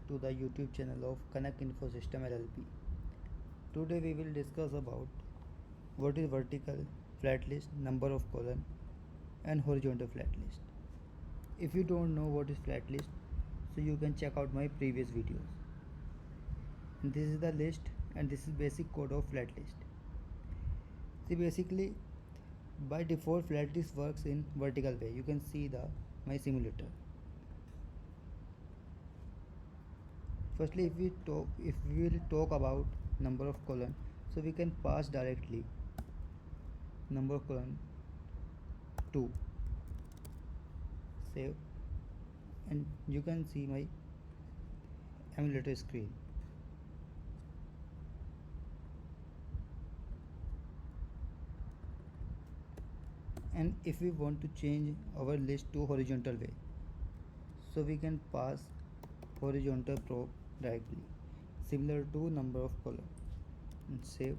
to the YouTube channel of Connect Info System LLP. Today we will discuss about what is vertical flat list, number of column and horizontal flat list. If you don't know what is flat list, so you can check out my previous videos. And this is the list and this is basic code of flat list. See, basically by default flat list works in vertical way. You can see my simulator. Firstly, if we will talk about number of column, so we can pass directly number of column 2, save, and you can see my emulator screen. And if we want to change our list to horizontal way, so we can pass horizontal probe directly, similar to number of column, and save.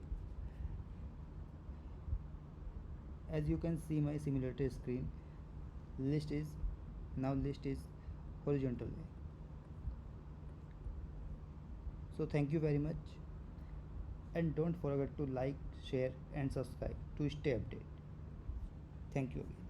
As you can see my simulator screen, list is horizontal way. So thank you very much, and don't forget to like, share and subscribe to stay updated. Thank you again.